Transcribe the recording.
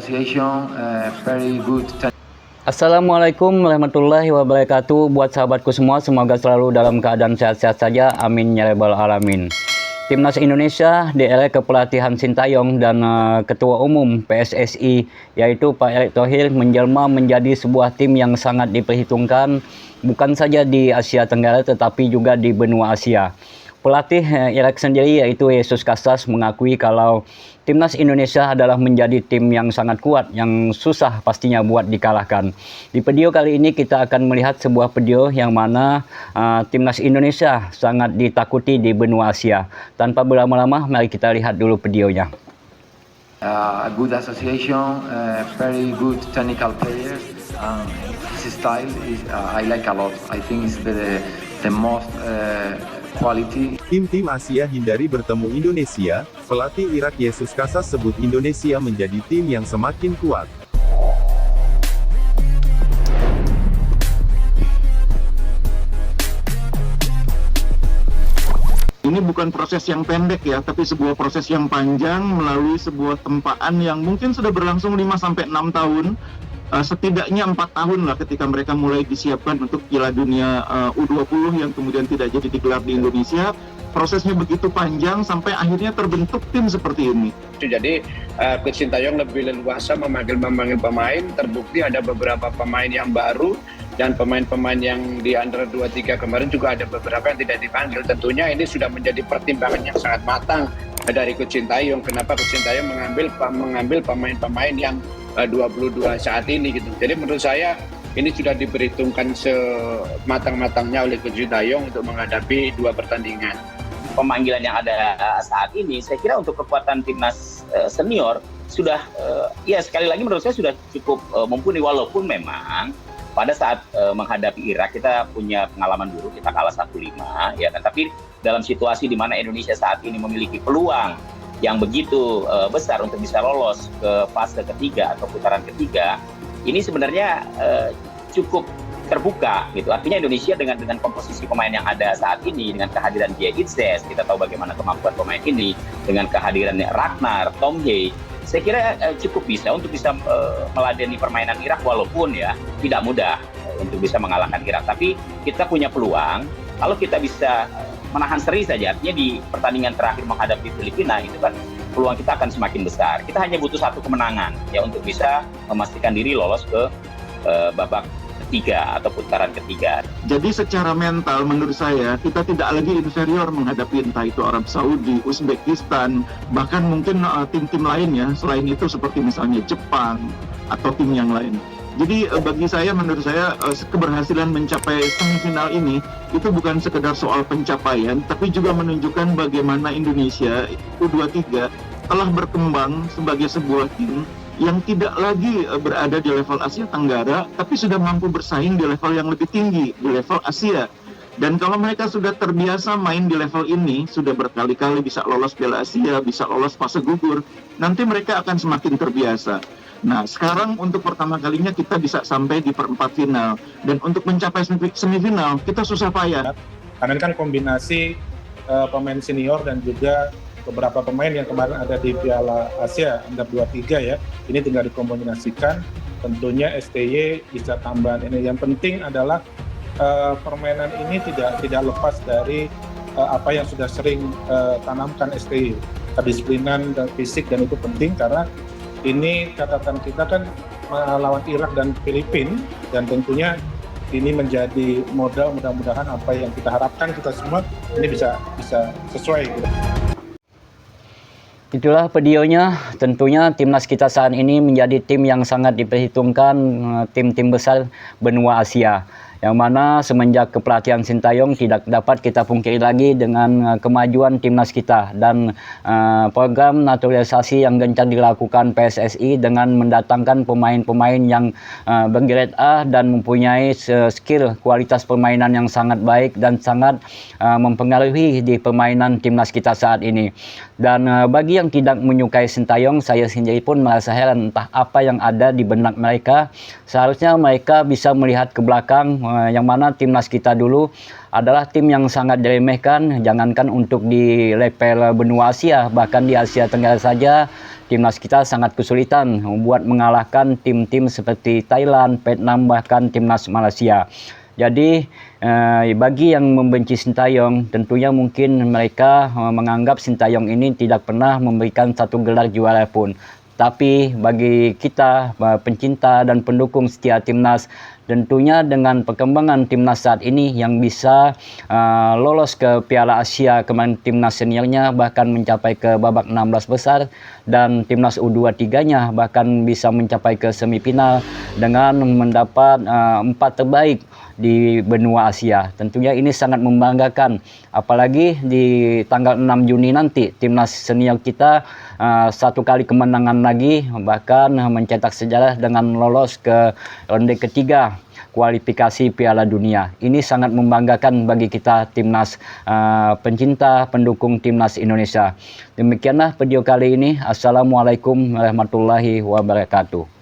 Association, very good. Assalamualaikum warahmatullahi wabarakatuh. Buat sahabatku semua, semoga selalu dalam keadaan sehat-sehat saja. Amin ya rabbal alamin. Timnas Indonesia di era kepelatihan Sintayong dan Ketua Umum PSSI yaitu Pak Erick Thohir menjelma menjadi sebuah tim yang sangat diperhitungkan bukan saja di Asia Tenggara tetapi juga di benua Asia. Pelatih Irak sendiri yaitu Jesus Casas mengakui kalau Timnas Indonesia adalah menjadi tim yang sangat kuat, yang susah pastinya buat dikalahkan. Di video kali ini kita akan melihat sebuah video yang mana Timnas Indonesia sangat ditakuti di benua Asia. Tanpa berlama-lama, mari kita lihat dulu videonya. A good association, very good technical players. His style is I like a lot. I think it's the most quality. Tim-tim Asia hindari bertemu Indonesia. Pelatih Irak Jesus Casas sebut Indonesia menjadi tim yang semakin kuat. Ini bukan proses yang pendek ya, tapi sebuah proses yang panjang melalui sebuah tempaan yang mungkin sudah berlangsung 5-6 tahun. Setidaknya 4 tahun lah ketika mereka mulai disiapkan untuk Piala Dunia U20 yang kemudian tidak jadi digelar di Indonesia. Prosesnya begitu panjang sampai akhirnya terbentuk tim seperti ini. Jadi Coach Sintayong lebih leluasa memanggil pemain. Terbukti ada beberapa pemain yang baru dan pemain-pemain yang di under 23 kemarin juga ada beberapa yang tidak dipanggil. Tentunya ini sudah menjadi pertimbangan yang sangat matang dari Coach Sintayong. Kenapa Coach Sintayong mengambil pemain-pemain yang 22 saat ini gitu. Jadi menurut saya ini sudah diperhitungkan sematang-matangnya oleh Coach Sintayong untuk menghadapi 2 pertandingan. Pemanggilan yang ada saat ini, saya kira untuk kekuatan timnas senior sudah, ya sekali lagi menurut saya sudah cukup mumpuni, walaupun memang pada saat menghadapi Irak kita punya pengalaman buruk, kita kalah 1-5, ya kan. Tapi dalam situasi di mana Indonesia saat ini memiliki peluang yang begitu besar untuk bisa lolos ke fase ketiga atau putaran ketiga, ini sebenarnya cukup terbuka gitu. Artinya Indonesia dengan komposisi pemain yang ada saat ini, dengan kehadiran Jie Itzes, kita tahu bagaimana kemampuan pemain ini, dengan kehadiran Ragnar, Tom Hye, saya kira cukup bisa untuk bisa meladeni permainan Irak, walaupun ya tidak mudah untuk bisa mengalahkan Irak. Tapi kita punya peluang kalau kita bisa menahan seri saja, artinya di pertandingan terakhir menghadapi Filipina itu kan peluang kita akan semakin besar. Kita hanya butuh 1 kemenangan ya untuk bisa memastikan diri lolos ke babak ketiga atau putaran ketiga. Jadi secara mental menurut saya kita tidak lagi inferior menghadapi entah itu Arab Saudi, Uzbekistan, bahkan mungkin tim-tim lainnya selain itu seperti misalnya Jepang atau tim yang lain. Jadi bagi saya, menurut saya keberhasilan mencapai semifinal ini itu bukan sekedar soal pencapaian, tapi juga menunjukkan bagaimana Indonesia U23 telah berkembang sebagai sebuah tim yang tidak lagi berada di level Asia Tenggara, tapi sudah mampu bersaing di level yang lebih tinggi, di level Asia. Dan kalau mereka sudah terbiasa main di level ini, sudah berkali-kali bisa lolos Piala Asia, bisa lolos fase gugur, nanti mereka akan semakin terbiasa. Nah, sekarang untuk pertama kalinya kita bisa sampai di perempat final. Dan untuk mencapai semifinal, kita susah payah. Karena ini kan kombinasi pemain senior dan juga beberapa pemain yang kemarin ada di Piala Asia Under 23 ya. Ini tinggal dikombinasikan. Tentunya STY bisa tambahan ini. Yang penting adalah permainan ini tidak lepas dari apa yang sudah sering tanamkan STY. Kedisiplinan dan fisik, dan itu penting karena ini catatan kita kan melawan Irak dan Filipina, dan tentunya ini menjadi modal, mudah-mudahan apa yang kita harapkan kita semua ini bisa sesuai gitu. Itulah videonya. Tentunya timnas kita saat ini menjadi tim yang sangat diperhitungkan tim-tim besar benua Asia. Yang mana semenjak kepelatihan Sintayong tidak dapat kita pungkiri lagi dengan kemajuan timnas kita dan program naturalisasi yang gencar dilakukan PSSI dengan mendatangkan pemain-pemain yang bergrade A dan mempunyai skill kualitas permainan yang sangat baik dan sangat mempengaruhi di permainan timnas kita saat ini. Dan bagi yang tidak menyukai Sintayong, saya sendiri pun merasa heran entah apa yang ada di benak mereka. Seharusnya mereka bisa melihat ke belakang yang mana timnas kita dulu adalah tim yang sangat diremehkan, jangankan untuk di level benua Asia, bahkan di Asia Tenggara saja timnas kita sangat kesulitan membuat mengalahkan tim-tim seperti Thailand, Vietnam, bahkan timnas Malaysia. Jadi bagi yang membenci Sintayong, tentunya mungkin mereka menganggap Sintayong ini tidak pernah memberikan satu gelar juara pun. Tapi bagi kita pencinta dan pendukung setia timnas, tentunya dengan perkembangan timnas saat ini yang bisa lolos ke Piala Asia kemarin, timnas seniornya bahkan mencapai ke babak 16 besar, dan timnas U23-nya bahkan bisa mencapai ke semifinal dengan mendapat 4 terbaik di benua Asia. Tentunya ini sangat membanggakan, apalagi di tanggal 6 Juni nanti timnas senior kita satu kali kemenangan lagi, bahkan mencetak sejarah dengan lolos ke ronde ketiga kualifikasi Piala Dunia. Ini sangat membanggakan bagi kita timnas pencinta pendukung timnas Indonesia. Demikianlah video kali ini. Assalamualaikum warahmatullahi wabarakatuh.